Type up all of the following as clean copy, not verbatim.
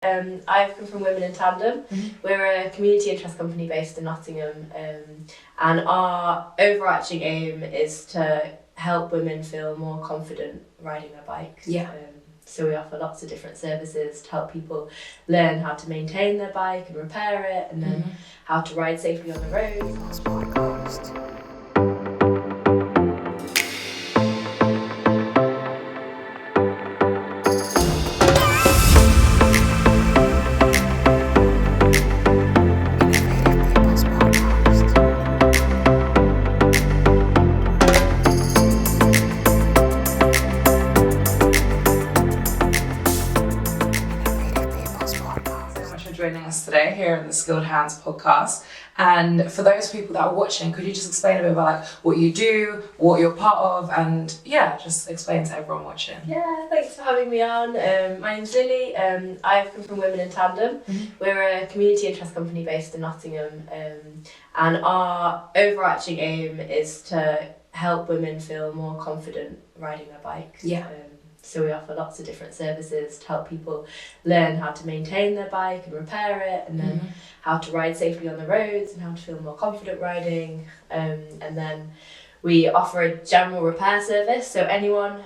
I've come from Women in Tandem. We're a community interest company based in Nottingham, and our overarching aim is to help women feel more confident riding their bikes. So we offer lots of different services to help people learn how to maintain their bike and repair it, and then how to ride safely on the road. Joining us today here in the Skilled Hands podcast. And for those people that are watching, could you just explain a bit about like what you do, what you're part of, and just explain to everyone watching. Yeah, thanks for having me on. My name's Lily. I've come from Women in Tandem. We're a community interest company based in Nottingham, and our overarching aim is to help women feel more confident riding their bikes. So we offer lots of different services to help people learn how to maintain their bike and repair it, and then how to ride safely on the roads and how to feel more confident riding. And then we offer a general repair service, so anyone,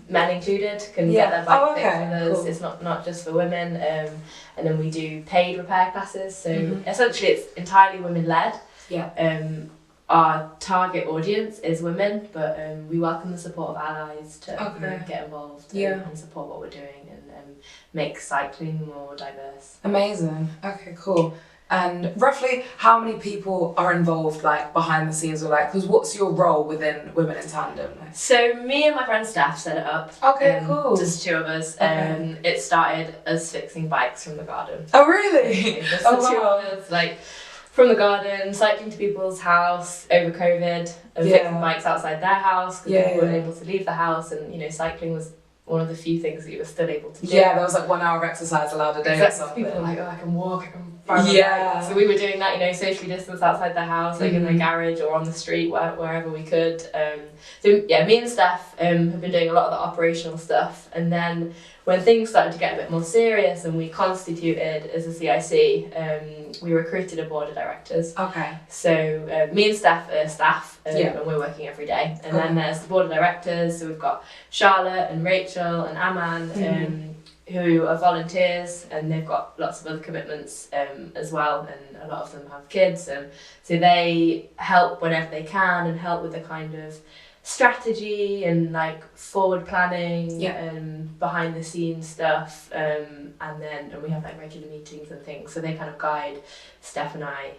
men included, can get their bike fixed with us. Cool. It's not just for women. And then we do paid repair classes, so essentially it's entirely women-led. Our target audience is women, but we welcome the support of allies to get involved and support what we're doing and make cycling more diverse. Amazing. Okay, cool. And roughly how many people are involved like behind the scenes, or like, because what's your role within Women in Tandem? So me and my friend Steph set it up. Cool. Just two of us. It started as fixing bikes from the garden. Oh really? Just the two of us, like from the garden, cycling to people's house over COVID, and fixing bikes outside their house because people weren't able to leave the house, and cycling was one of the few things that you were still able to do. There was like 1 hour of exercise allowed a day or something. People were like, I can walk, I can ride my bike. So we were doing that, socially distanced outside their house, like in their garage or on the street, wherever we could. So me and Steph have been doing a lot of the operational stuff, and then when things started to get a bit more serious and we constituted as a CIC, we recruited a board of directors. So me and Steph are staff, and we're working every day. And then there's the board of directors, so we've got Charlotte and Rachel and Aman, who are volunteers, and they've got lots of other commitments as well, and a lot of them have kids. So they help whenever they can and help with the kind of strategy and like forward planning and behind the scenes stuff, and we have like regular meetings and things, so they kind of guide Steph and I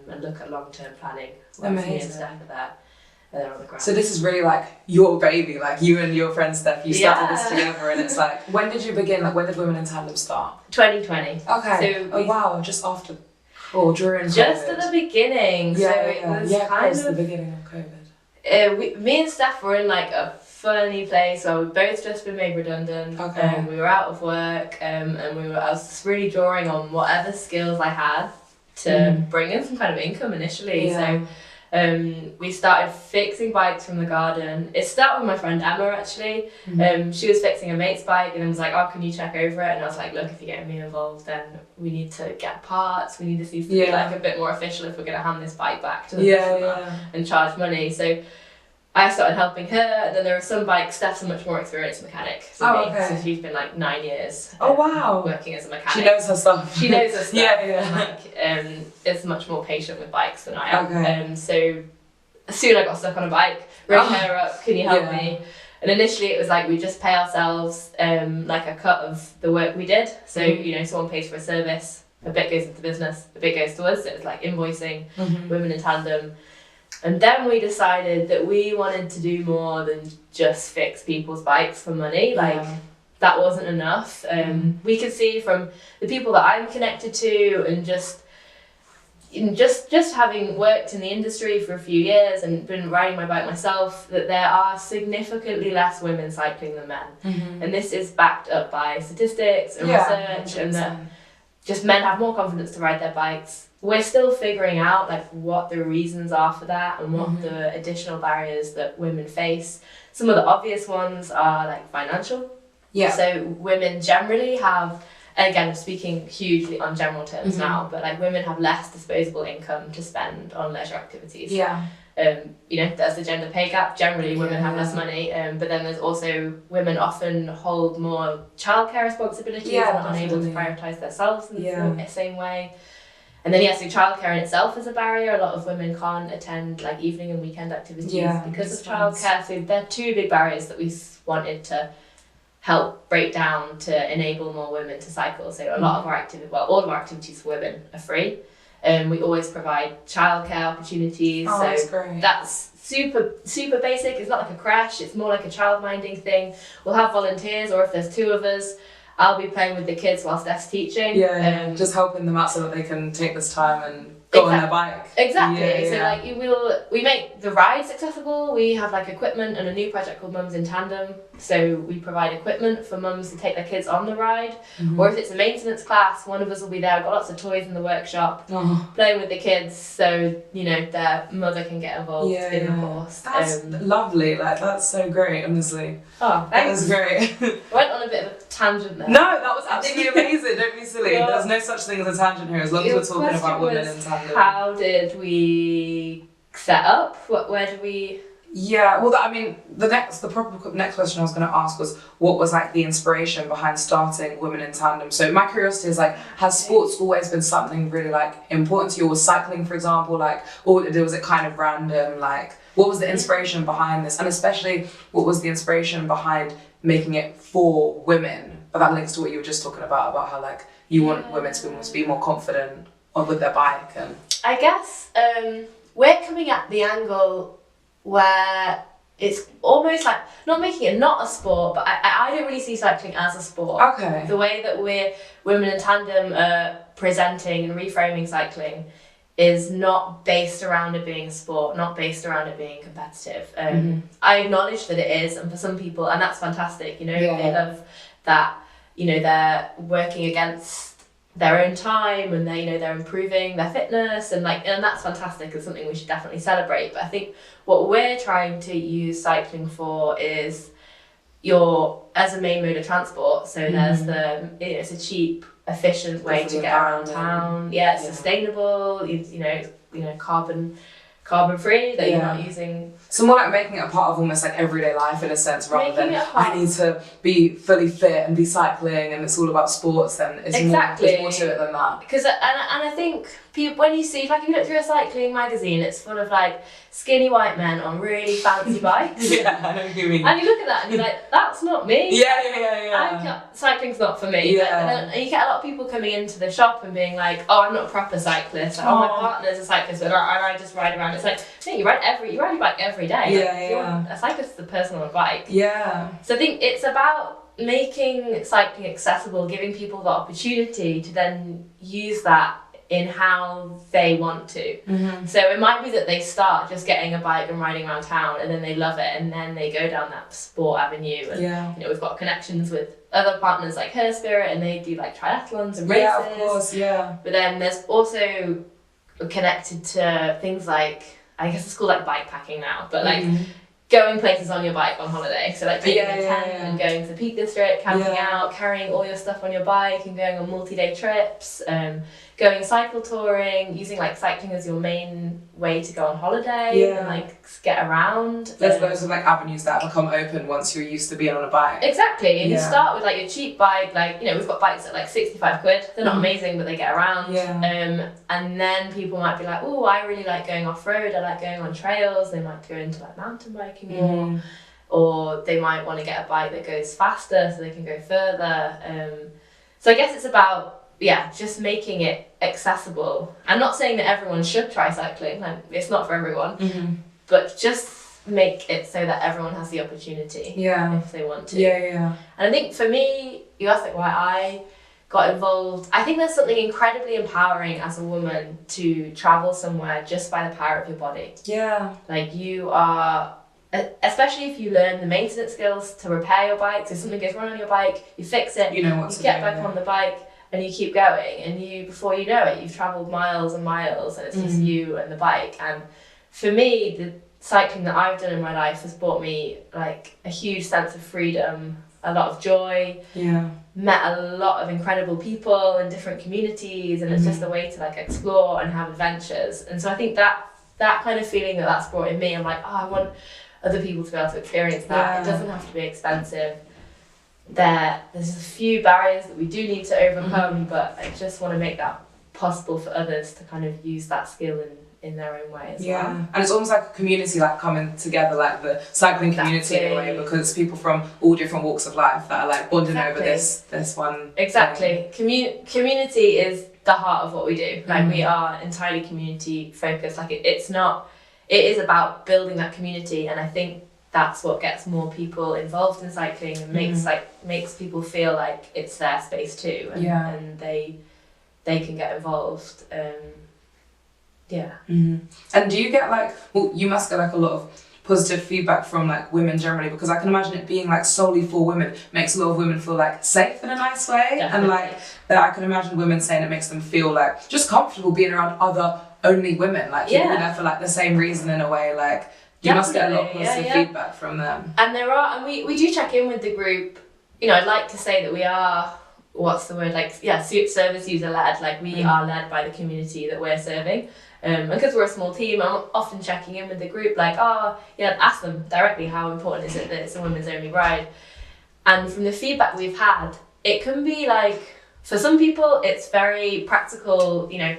and look at long-term planning. Amazing. Me and Steph are there on the ground. So this is really like your baby, like you and your friend Steph, you started this together, and it's like, when did you begin, like when did Women in Tandem start? 2020. So just after or during just COVID. At the beginning. It was kind of the beginning of COVID. Me and Steph were in like a funny place where we'd both just been made redundant, and we were out of work, and I was just really drawing on whatever skills I had to bring in some kind of income initially. So we started fixing bikes from the garden. It started with my friend Emma actually. She was fixing a mate's bike and then was like, oh, can you check over it? And I was like, look, if you're getting me involved, then we need to get parts. We need this to be like a bit more official if we're going to hand this bike back to the customer and charge money. So I started helping her, and then there are some bikes. Steph's a much more experienced mechanic than me. So she's been like 9 years working as a mechanic. She knows her stuff. And is much more patient with bikes than I am. So soon I got stuck on a bike, rang her up, can you help me? And initially it was like we just pay ourselves like a cut of the work we did. So someone pays for a service, a bit goes into the business, a bit goes to us. So it was like invoicing, Women in Tandem. And then we decided that we wanted to do more than just fix people's bikes for money. That wasn't enough. We could see from the people that I'm connected to, and just having worked in the industry for a few years and been riding my bike myself, that there are significantly less women cycling than men. And this is backed up by statistics and research, 100%. And that just men have more confidence to ride their bikes. We're still figuring out like what the reasons are for that and what the additional barriers that women face. Some of the obvious ones are like financial. So women generally have again, I'm speaking hugely on general terms now, but like women have less disposable income to spend on leisure activities. Yeah. You know, there's the gender pay gap. Generally, women have less money, but then there's also women often hold more childcare responsibilities and are unable to prioritise themselves in the same way. And then so childcare in itself is a barrier. A lot of women can't attend like evening and weekend activities because of childcare. So they're two big barriers that we wanted to help break down to enable more women to cycle. So a lot of our all of our activities for women are free. We always provide childcare opportunities. Oh, so that's great. That's super basic. It's not like a crash. It's more like a child-minding thing. We'll have volunteers, or if there's two of us, I'll be playing with the kids while Steph's teaching. Just helping them out so that they can take this time and go on their bike. Exactly. So like we make the rides accessible. We have like equipment and a new project called Mums in Tandem. So we provide equipment for mums to take their kids on the ride. Or if it's a maintenance class, one of us will be there. We've got lots of toys in the workshop, playing with the kids, so you know their mother can get involved in the course. That's lovely. Like that's so great, honestly. Oh, thanks. That was great. I went on a bit of a tangent there. No, that was absolutely amazing. Don't be silly. There's no such thing as a tangent here, as long as we're talking about women in tandem. How did we set up? Where did we? Yeah, well, the next question I was going to ask was, what was like the inspiration behind starting Women in Tandem? So my curiosity is like, has sports always been something really like important to you? Was cycling, for example, like, or was it kind of random? Like, what was the inspiration behind this? And especially, what was the inspiration behind making it for women? But that links to what you were just talking about how like you want women to be more confident with their bike. And I guess we're coming at the angle where it's almost like not making it not a sport, but I don't really see cycling as a sport. Okay. The way that we're Women in Tandem presenting and reframing cycling is not based around it being a sport, not based around it being competitive. I acknowledge that it is, and for some people, and that's fantastic, you know, they love that, you know, they're working against their own time and they're improving their fitness and that's fantastic. It's something we should definitely celebrate. But I think what we're trying to use cycling for is as a main mode of transport. So there's it's a cheap, efficient way to get around town. Yeah, it's sustainable. It's carbon free, that you're not using. So more like making it a part of almost like everyday life in a sense, rather than I need to be fully fit and be cycling and it's all about sports. Then it's there's more to it than that. Because and I think people, when you see, like if you look through a cycling magazine, it's full of like skinny white men on really fancy bikes. Yeah, I know what you mean. And you look at that and you're like, that's not me. Yeah. Cycling's not for me. Yeah. And you get a lot of people coming into the shop and being like, oh, I'm not a proper cyclist. Like, my partner's a cyclist, and I just ride around. It's like, no, you ride your bike every day. A cyclist is the person on a bike. Yeah. So I think it's about making cycling accessible, giving people the opportunity to then use that in how they want to. So it might be that they start just getting a bike and riding around town, and then they love it, and then they go down that sport avenue. And you know, we've got connections with other partners like Her Spirit, and they do like triathlons and races. Yeah, of course, yeah. But then there's also connected to things like, I guess it's called like bike packing now, but like going places on your bike on holiday. So like taking a tent and going to Peak District, camping out, carrying all your stuff on your bike and going on multi-day trips, going cycle touring, using like cycling as your main way to go on holiday and like get around. There's loads of like avenues that become open once you're used to being on a bike. Exactly, and you start with like your cheap bike, like, you know, we've got bikes at like 65 quid. They're not amazing, but they get around. And then people might be like, oh, I really like going off-road, I like going on trails. They might go into like mountain biking more, or they might want to get a bike that goes faster so they can go further. So I guess it's about just making it accessible. I'm not saying that everyone should try cycling, like it's not for everyone, but just make it so that everyone has the opportunity if they want to. And I think for me, you asked like why I got involved. I think there's something incredibly empowering as a woman to travel somewhere just by the power of your body. Like you are, especially if you learn the maintenance skills to repair your bike. So if something goes wrong on your bike, you fix it, you get back on the bike, and you keep going, and before you know it, you've travelled miles and miles, and it's just you and the bike. And for me, the cycling that I've done in my life has brought me like a huge sense of freedom a lot of joy. Yeah. Met a lot of incredible people in different communities, and it's just a way to like explore and have adventures. And so I think that kind of feeling that's brought in me, I'm like, I want other people to be able to experience that. It doesn't have to be expensive. There's a few barriers that we do need to overcome, but I just want to make that possible for others to kind of use that skill in their own way as well. And it's almost like a community like coming together, like the cycling community in a way, because it's people from all different walks of life that are like bonding over this one thing. Community is the heart of what we do. Like we are entirely community focused. Like it is about building that community, and I think that's what gets more people involved in cycling and makes people feel like it's their space too, and they can get involved. And do you get like, well, you must get like a lot of positive feedback from like women generally, because I can imagine it being like solely for women makes a lot of women feel like safe in a nice way. Definitely. And like I can imagine women saying it makes them feel like just comfortable being around other only women, like people there for like the same reason in a way. Like you must get a lot of positive feedback from them. And we do check in with the group. You know, I'd like to say that we are, what's the word, like service user led. Like we are led by the community that we're serving. Because we're a small team, I'm often checking in with the group, like, ask them directly how important is it that it's a women's only ride. And from the feedback we've had, it can be like, for some people, it's very practical, you know,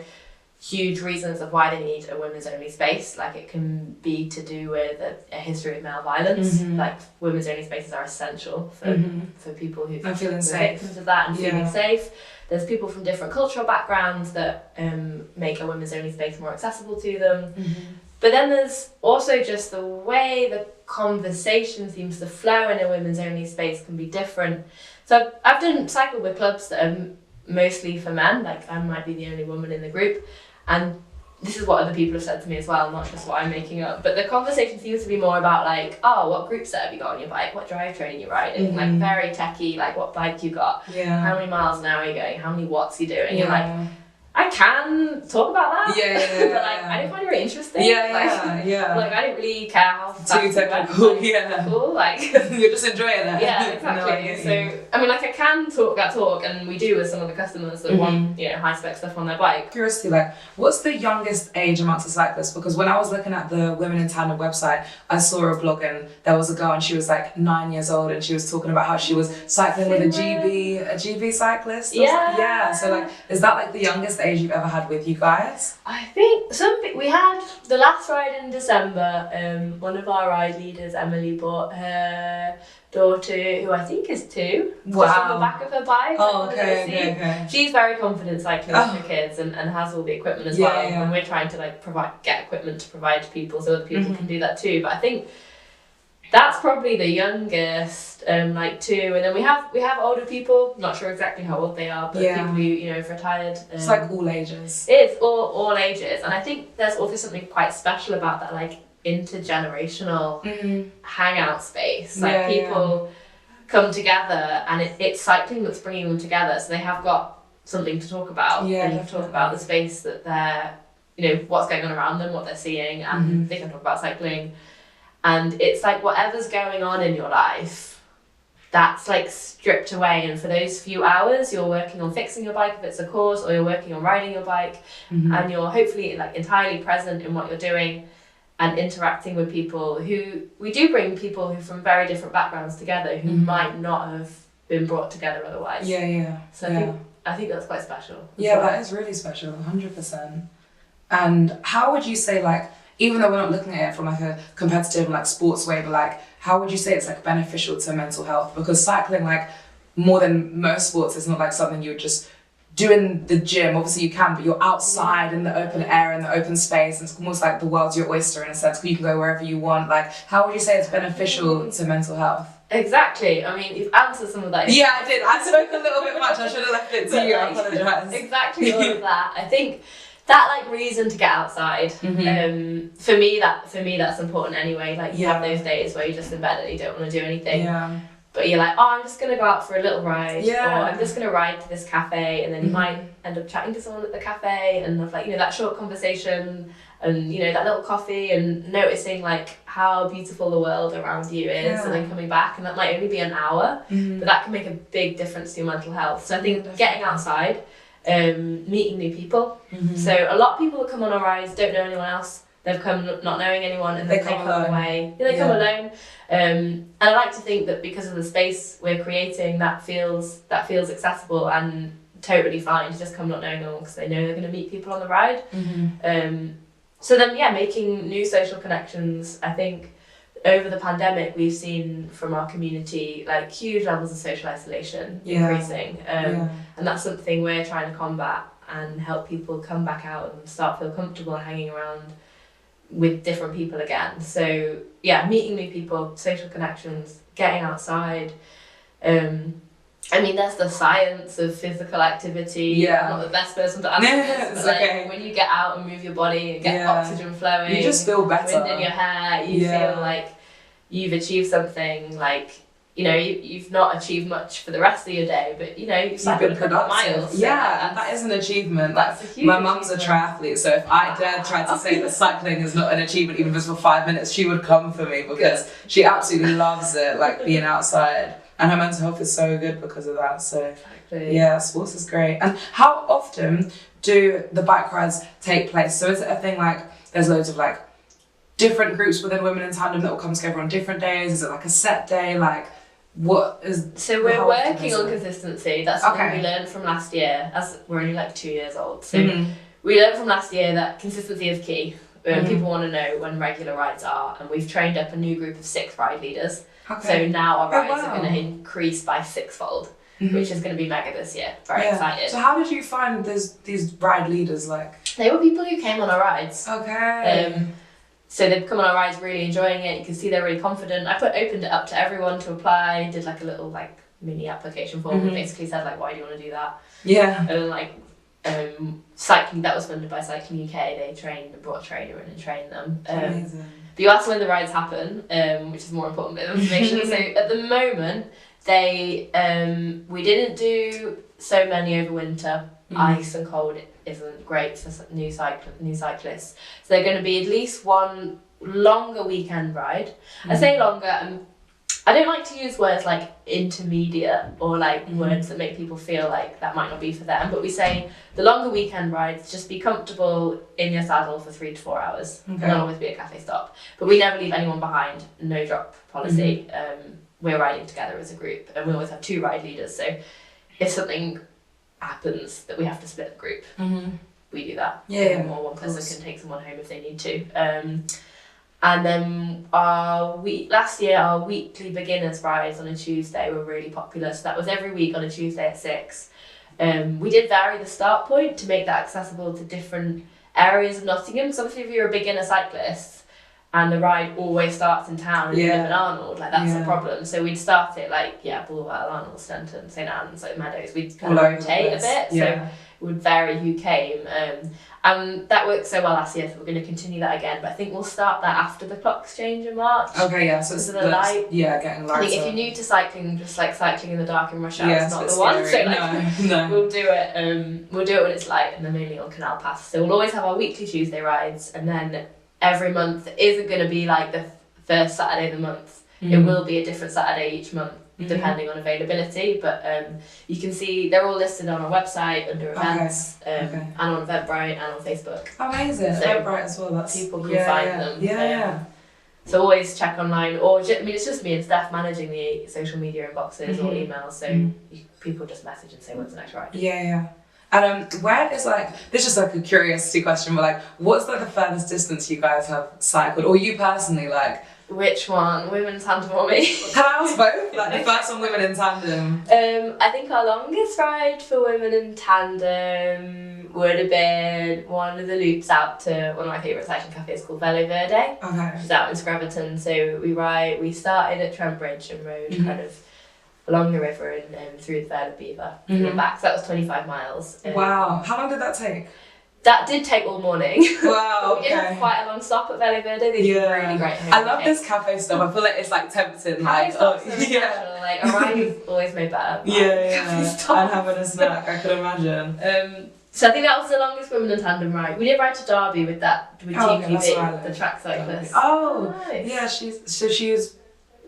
huge reasons of why they need a women's only space. Like it can be to do with a history of male violence. Like women's only spaces are essential for people who are feeling safe, victims of that and feeling safe. There's people from different cultural backgrounds that make a women's only space more accessible to them. But then there's also just the way the conversation seems to flow in a women's only space can be different. So I've done cycle with clubs that are mostly for men, like I might be the only woman in the group, and this is what other people have said to me as well, not just what I'm making up. But the conversation seems to be more about like, oh, what group set have you got on your bike? What drivetrain you riding? Like very techie, like what bike you got? How many miles an hour are you going? How many watts are you doing? You're like, I can talk about that. But like, I don't find it really interesting. Like I don't really care how too technical. Cool. Like you're just enjoying that. Yeah, exactly. So I mean, like I can talk that talk, and we do with some of the customers that want, you know, high spec stuff on their bike. Curiosity, like, what's the youngest age amongst the cyclists? Because when I was looking at the Women in Tandem website, I saw a blog and there was a girl and she was like 9 years old and she was talking about how she was cycling with a GB cyclist. So like, is that like the youngest age you've ever had with you guys? I think we had the last ride in December. One of our ride leaders, Emily, bought her daughter, who I think is 2, just on the back of her bike. Oh, okay. She's very confident cycling with her kids and has all the equipment as well. And we're trying to like get equipment to provide to people so other people can do that too. But I think that's probably the youngest, like 2, and then we have older people. Not sure exactly how old they are, but people who, you know, have retired. It's like all ages. It's all ages, and I think there's also something quite special about that, like intergenerational hangout space. Like people come together, and it's cycling that's bringing them together. So they have got something to talk about. They can talk about the space that they're, you know, what's going on around them, what they're seeing, and they can talk about cycling. And it's like whatever's going on in your life, that's like stripped away. And for those few hours, you're working on fixing your bike if it's a course, or you're working on riding your bike, and you're hopefully like entirely present in what you're doing and interacting with people who, we do bring people who from very different backgrounds together who might not have been brought together otherwise. So I think that's quite special. That is really special, 100%. And how would you say, like, even though we're not looking at it from like a competitive like sports way, but like how would you say it's like beneficial to mental health? Because cycling, like more than most sports, is not like something you would just do in the gym. Obviously you can, but you're outside in the open air, in the open space, and it's almost like the world's your oyster in a sense, because you can go wherever you want. Like how would you say it's beneficial to mental health? Exactly. I mean, you've answered some of that. Yeah, I did. I spoke a little bit much. I should have left it to you. I apologise. Exactly all of that. I think that like reason to get outside, for me that's important anyway. Like you have those days where you're just in bed and you don't want to do anything, but you're like, oh, I'm just gonna go out for a little ride, Yeah. or I'm just gonna ride to this cafe, and then you might end up chatting to someone at the cafe and have like, you know, that short conversation and, you know, that little coffee, and noticing like how beautiful the world around you is, and then coming back, and that might only be an hour, but that can make a big difference to your mental health. So I think getting outside, meeting new people. So a lot of people that come on our rides don't know anyone else. They've come not knowing anyone, and then they come away. Yeah, they come alone. And I like to think that because of the space we're creating, that feels accessible and totally fine to just come not knowing anyone, because they know they're going to meet people on the ride. So then, making new social connections. I think over the pandemic, we've seen from our community like huge levels of social isolation increasing, and that's something we're trying to combat and help people come back out and start feel comfortable hanging around with different people again. So meeting new people, social connections, getting outside. I mean, there's the science of physical activity. I'm not the best person to answer this, but like, when you get out and move your body and get oxygen flowing, you just feel better. Wind in your hair, you feel like you've achieved something. Like, you know, you've not achieved much for the rest of your day, but you know, you've been productive. Miles. So that is an achievement. Like, my mum's a triathlete, so if I dared try to say that cycling is not an achievement, even just for 5 minutes, she would come for me, because she absolutely loves it, like being outside. And her mental health is so good because of that. So sports is great. And how often do the bike rides take place? So is it a thing like there's loads of like different groups within Women in Tandem that will come together on different days? Is it like a set day? Like, what is... So we're working on consistency. That's something we learned from last year, as we're only like 2 years old. So we learned from last year that consistency is key. People want to know when regular rides are, and we've trained up a new group of 6 ride leaders. So now our rides are going to increase by 6-fold, which is going to be mega this year. Very excited. So how did you find these ride leaders? Like, they were people who came on our rides. So they've come on our rides really enjoying it. You can see they're really confident. I opened it up to everyone to apply. Did like a little like mini application form that basically said like, why do you want to do that? And then like cycling, that was funded by Cycling UK. They trained and brought a trainer in and trained them. Amazing. But you asked when the rides happen, which is a more important bit of information. So at the moment, we didn't do so many over winter. Ice and cold isn't great for new cyclists. So they're going to be at least one longer weekend ride. I say longer, and I don't like to use words like intermediate or like words that make people feel like that might not be for them, but we say the longer weekend rides, just be comfortable in your saddle for 3 to 4 hours. And there'll always be a cafe stop. But we never leave anyone behind, no drop policy. We're riding together as a group, and we always have 2 ride leaders. So if something happens that we have to split the group, we do that. Or one person can take someone home if they need to. And then last year, our weekly beginners rides on a Tuesday were really popular. So that was every week on a Tuesday at 6. We did vary the start point to make that accessible to different areas of Nottingham. So obviously if you're a beginner cyclist and the ride always starts in town and you live in Arnold, like that's a problem. So we'd start it like, Bulwell, Arnold, Stenton, St Anne's, like Meadows. We'd kind of rotate a bit. So it would vary who came. And that worked so well last year, so we're going to continue that again. But I think we'll start that after the clocks change in March. So it's the light. Getting lighter. I think if you're new to cycling, just like cycling in the dark in rush hour is not the one. So like, we'll do it. We'll do it when it's light, and then mainly on Canal Pass. So we'll always have our weekly Tuesday rides, and then every month isn't going to be like the first Saturday of the month. It will be a different Saturday each month, depending on availability, but you can see they're all listed on our website under events, and on Eventbrite and on Facebook. Amazing. So Eventbrite as well. That's people can find them. So always check online, or it's just me and Steph managing the social media inboxes or emails. So people just message and say when's the next ride. And where is like, this is just like a curiosity question, but like, what's like the furthest distance you guys have cycled, or you personally like? Which one? Women in Tandem or me? Can I ask both? Like the first one, Women in Tandem. I think our longest ride for Women in Tandem would have been one of the loops out to one of my favourite cycling cafes called Velo Verde. Which is out in Scraverton. So we started at Trent Bridge and rode kind of along the river and through the Vale of Beaver and back. So that was 25 miles. Wow. How long did that take? That did take all morning. Wow, We did have quite a long stop at Vele Verde. They do really great home I love this cafe stuff. I feel like it's like tempting. Cafe stops are special. Like a ride is always made better. And having a snack, I could imagine. So I think that was the longest women in tandem ride. We did ride to Derby with Team UV, the track cyclist. Oh, nice. Yeah.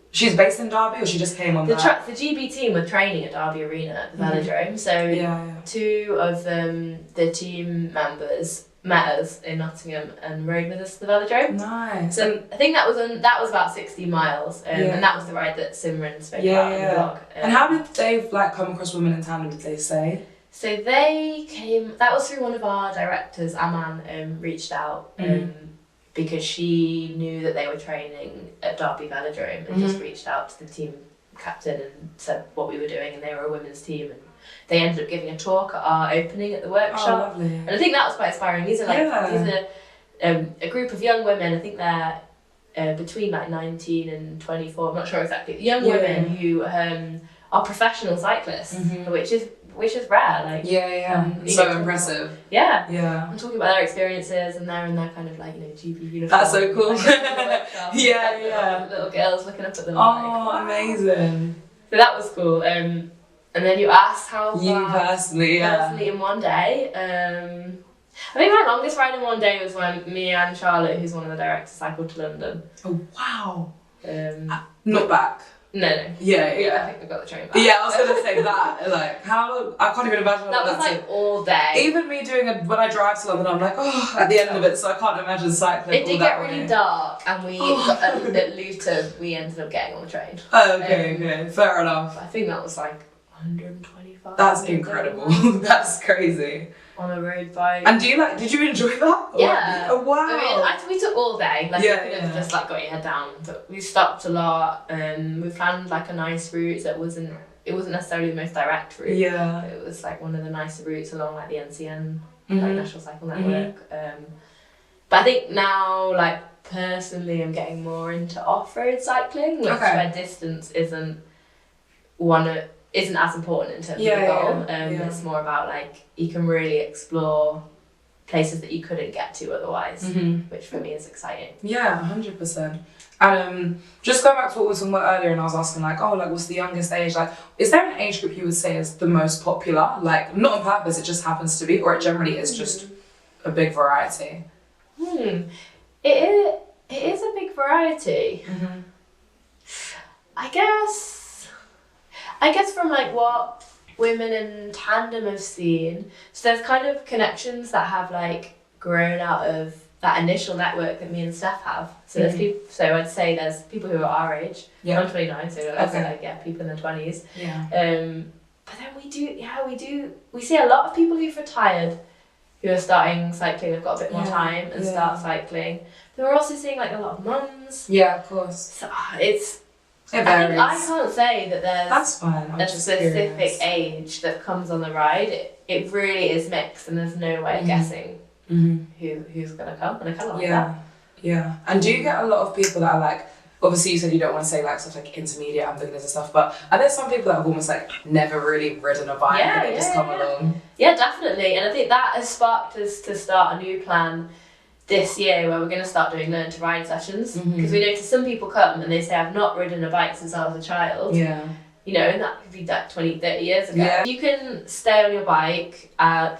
She's based in Derby, or she just came on the GB team were training at Derby Arena at the velodrome. So two of the team members met us in Nottingham and rode with us to the velodrome. Nice. So I think that was about 60 miles, and that was the ride that Simran spoke about in the blog. And how did they come across women in tandem? Did they say? So they came. That was through one of our directors. Aman reached out. Because she knew that they were training at Derby Velodrome and just reached out to the team captain and said what we were doing, and they were a women's team, and they ended up giving a talk at our opening at the workshop. Oh, lovely. And I think that was quite inspiring. These are a group of young women. I think they're between 19 and 24. I'm not sure exactly. Young women who are professional cyclists, which is rare. So impressive. Yeah. I'm talking about their experiences, and they're in their kind of GB uniform. That's so cool. Little girls looking up at them. Oh, amazing. So that was cool. And then you asked how far. You personally in one day. I think my longest ride in one day was when me and Charlotte, who's one of the directors, cycled to London. Oh wow. Not back. No. I think we got the train back. Yeah, I was gonna say that. How I can't even imagine that was all day. Even me doing when I drive to London, I'm at the end of it, so I can't imagine cycling. It did get really dark, and we at Luton we ended up getting on the train. Oh, okay, fair enough. I think that was 125. That's incredible. That's crazy. On a road bike. And did you enjoy that? Yeah. Oh wow. I mean, we took all day. You could have just got your head down. But we stopped a lot. We planned a nice route that wasn't necessarily the most direct route. Yeah. But it was one of the nicer routes along the NCN, National Cycle Network. But I think now, personally, I'm getting more into off-road cycling, where distance isn't as important in terms of the goal. It's more about you can really explore places that you couldn't get to otherwise, which for me is exciting. Yeah, 100%. And just going back to what we were talking about earlier, and I was asking what's the youngest age? Is there an age group you would say is the most popular? Not on purpose, it just happens to be, or it generally is just a big variety? It is a big variety. I guess from what women in tandem have seen, so there's kind of connections that have grown out of that initial network that me and Steph have. So there's people. So I'd say there's people who are our age. Yeah. I'm 29, so I'd say people in their 20s. Yeah. But then we see a lot of people who've retired, who are starting cycling. They've got a bit more time and start cycling. Then we're also seeing a lot of mums. Yeah, of course. So it varies. I can't say that there's That's fine. a specific age that comes on the ride. It really is mixed, and there's no way of guessing who's going to come, and I kind of like that. Yeah. And do you get a lot of people that are obviously you said you don't want to say stuff intermediate and beginners and stuff, but are there some people that have almost never really ridden a bike and they just come along? Yeah, definitely. And I think that has sparked us to start a new plan this year where we're going to start doing learn to ride sessions, because we notice some people come and they say, I've not ridden a bike since I was a child. Yeah. And that could be 20, 30 years ago. Yeah. You can stay on your bike.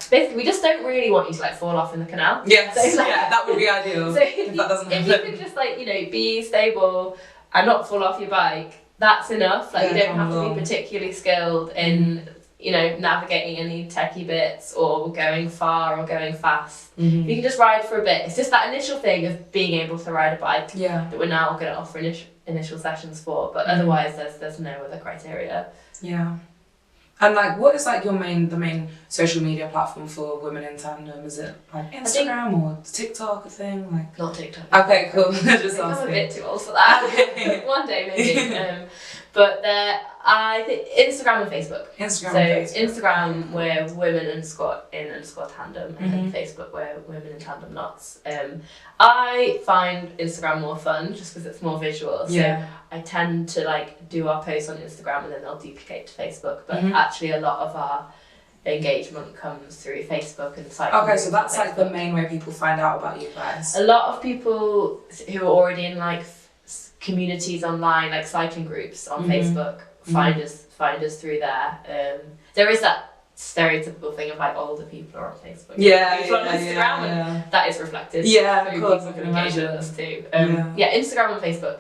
Basically, we just don't really want you to fall off in the canal. Yes, so that would be ideal. So if you could just be stable and not fall off your bike, that's enough. You don't have to be particularly skilled in navigating any techie bits or going far or going fast. You can just ride for a bit. It's just that initial thing of being able to ride a bike that we're now going to offer initial sessions for, but otherwise there's no other criteria. Yeah. And what is the main social media platform for women in tandem? Is it Instagram or TikTok a thing? Not TikTok. Okay, cool. Just I'm a bit too old for that. One day maybe. But I think Instagram and Facebook. Instagram we're women _ tandem, and then Facebook we're women in tandem knots. I find Instagram more fun just because it's more visual. So I tend to do our posts on Instagram and then they'll duplicate to Facebook. But actually a lot of our engagement comes through Facebook and sites. Okay, so that's like the main way people find out about you guys. A lot of people who are already in like communities online, like cycling groups on Facebook, find us through there. There is that stereotypical thing of like older people are on Facebook. People on Instagram, and that is reflected. Of course, I can can engage with imagine. us too. Instagram and Facebook.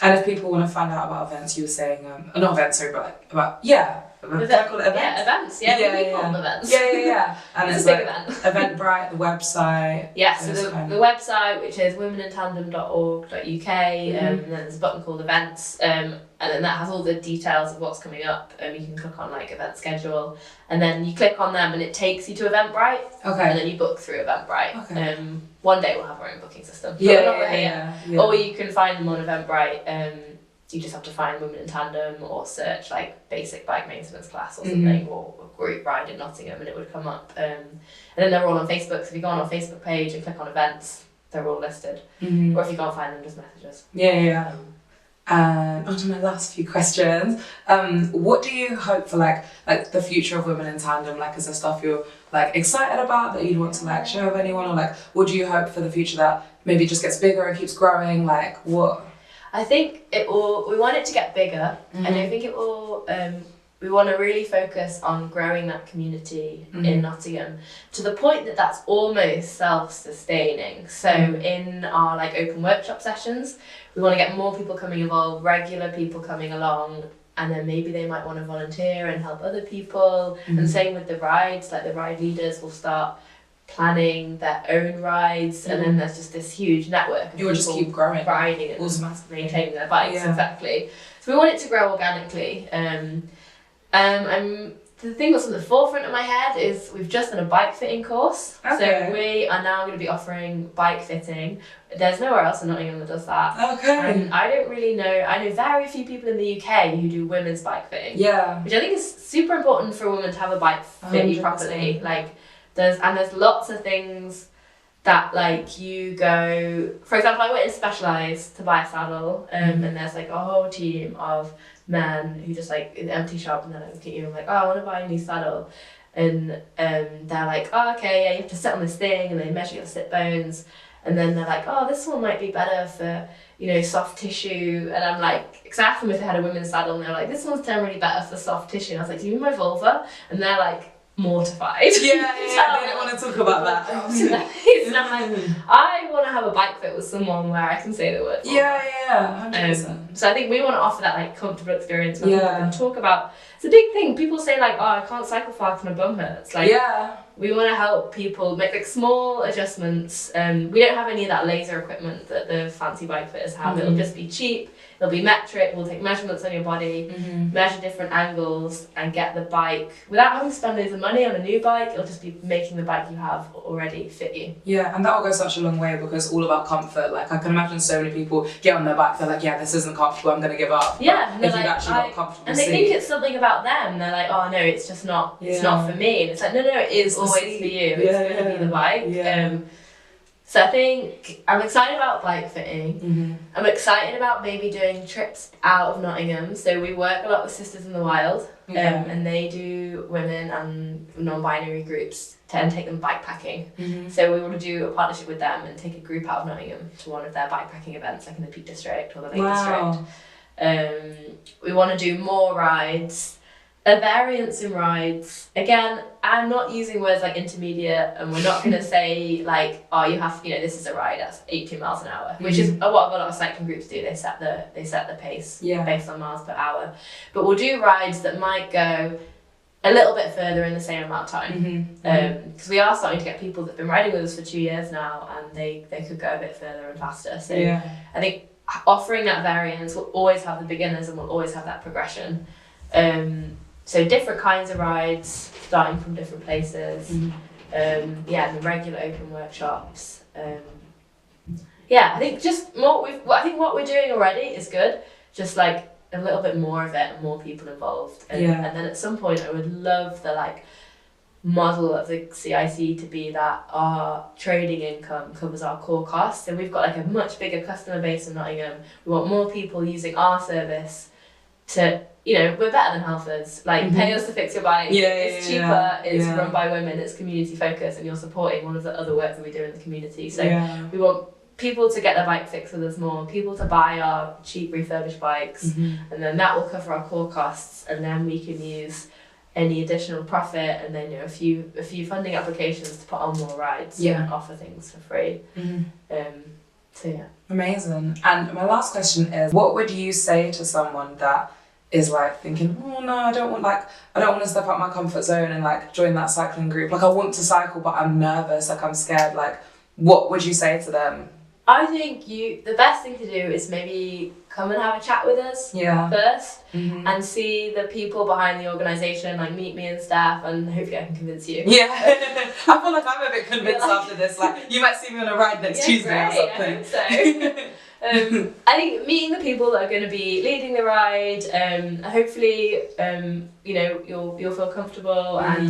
And if people want to find out about events, you were saying, not events, sorry, but like about, events. Events. We call them events. And it's it's a big like event. Eventbrite, the website. So the website, which is womenintandem.org.uk, and then there's a button called events, and then that has all the details of what's coming up, and you can click on like event schedule, and then you click on them and it takes you to Eventbrite, and then you book through Eventbrite. One day we'll have our own booking system, but we're not there yet. Or you can find them on Eventbrite. You just have to find Women in Tandem or search like basic bike maintenance class or something, or group ride in Nottingham, and it would come up. And then they're all on Facebook, so if you go on our Facebook page and click on events, they're all listed. Or if you can't find them, just message us. And on to my last few questions. What do you hope for like the future of Women in Tandem? Like, is there stuff you're like excited about that you'd want to like share with anyone, or like what do you hope for the future that maybe just gets bigger and keeps growing? Like what? I think we want it to get bigger. I don't think it will, we want to really focus on growing that community in Nottingham to the point that that's almost self-sustaining. So in our like open workshop sessions, we want to get more people coming involved, regular people coming along, and then maybe they might want to volunteer and help other people. And same with the rides, like the ride leaders will start planning their own rides, and then there's just this huge network. You will just keep growing, riding and maintaining their bikes. Exactly. So we want it to grow organically. The thing that's on the forefront of my head is we've just done a bike fitting course. So we are now going to be offering bike fitting. There's nowhere else in Nottingham that does that. And I don't really know. I know very few people in the UK who do women's bike fitting. Which I think is super important for a woman to have a bike fit you properly. Like. There's lots of things that like you go, for example, I went in Specialized to buy a saddle, and there's like a whole team of men who just like in an empty shop, and then I look at you and I'm like, oh, I want to buy a new saddle, and they're like, oh, okay, you have to sit on this thing, and they measure your sit bones, and then they're like, oh, this one might be better for soft tissue, and I'm like, because I asked them if they had a women's saddle, and they're like, this one's generally better for soft tissue, and I was like, do you mean my vulva? And they're like mortified. They don't want to talk about that. And I'm like, I want to have a bike fit with someone where I can say the word. 100%. So I think we want to offer that like comfortable experience where people can talk about. It's a big thing. People say like, oh, I can't cycle far because my bum hurts. Like, we want to help people make like small adjustments. We don't have any of that laser equipment that the fancy bike fitters have. It'll just be cheap. It'll be metric. We'll take measurements on your body, measure different angles, and get the bike without having to spend loads of money on a new bike. It'll just be making the bike you have already fit you. Yeah, and that will go such a long way because it's all about comfort. Like I can imagine so many people get on their bike, they're like, yeah, this isn't comfortable, I'm gonna give up. Yeah, but if you've actually got a comfortable and they seat. think it's something about them. They're like, oh no, it's just not. It's not for me. And it's like, no, it is always for you. It's going to be the bike. So I think I'm excited about bike fitting. I'm excited about maybe doing trips out of Nottingham. So we work a lot with Sisters in the Wild, and they do women and non-binary groups and take them bikepacking. So we want to do a partnership with them and take a group out of Nottingham to one of their bikepacking events, like in the Peak District or the Lake District. We want to do more rides. A variance in rides. Again, I'm not using words like intermediate, and we're not going to say like, oh, you have, this is a ride that's 18 miles an hour, which is what a lot of cycling groups do. They set the pace based on miles per hour. But we'll do rides that might go a little bit further in the same amount of time. Because we are starting to get people that've been riding with us for 2 years now, and they could go a bit further and faster. So I think offering that variance will always have the beginners and will always have that progression. So different kinds of rides, starting from different places. And the regular open workshops. I think just more. I think what we're doing already is good. Just like a little bit more of it and more people involved. And then at some point, I would love the like model of the CIC to be that our trading income covers our core costs. And we've got like a much bigger customer base in Nottingham. We want more people using our service to, you know, we're better than Halfords. Like, pay us to fix your bike. It's cheaper, it's run by women, it's community focused, and you're supporting one of the other work that we do in the community. So we want people to get their bike fixed with us more, people to buy our cheap refurbished bikes, and then that will cover our core costs, and then we can use any additional profit and then, you know, a few funding applications to put on more rides and offer things for free. So yeah. Amazing. And my last question is, what would you say to someone that is like thinking, oh no, I don't want to step out my comfort zone and like join that cycling group. Like, I want to cycle, but I'm nervous, like I'm scared. Like, what would you say to them? I think the best thing to do is maybe come and have a chat with us first, and see the people behind the organisation, like meet me and staff, and hopefully I can convince you. I feel like I'm a bit convinced after this. Like, you might see me on a ride next Tuesday or something. I hope so. I think meeting the people that are going to be leading the ride, hopefully, you know, you'll feel comfortable and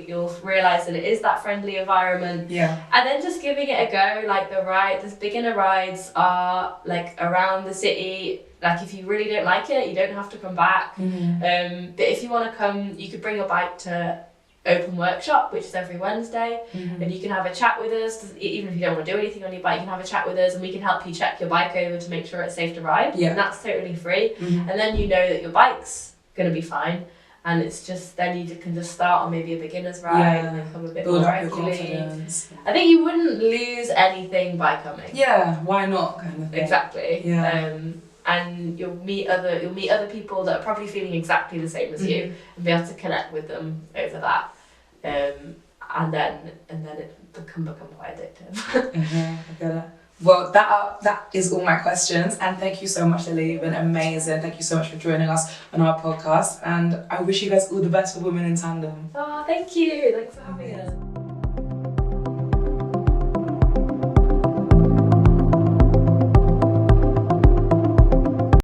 you'll realise that it is that friendly environment. And then just giving it a go. Like, the beginner rides are like around the city. Like, if you really don't like it, you don't have to come back. But if you want to come, you could bring your bike to open workshop, which is every Wednesday, and you can have a chat with us. Even if you don't want to do anything on your bike, you can have a chat with us, and we can help you check your bike over to make sure it's safe to ride. And that's totally free. And then you know that your bike's going to be fine, and it's just then you can just start on maybe a beginner's ride and then come a bit more regularly. I think you wouldn't lose anything by coming. Why not, kind of thing. Exactly. And you'll meet other people that are probably feeling exactly the same as you, and be able to connect with them over that, and then it become quite addictive. I get it. Well, that is all my questions, and thank you so much, Lily. You've been amazing. Thank you so much for joining us on our podcast, and I wish you guys all the best for Women in Tandem. Oh, thank you. Thanks for having us.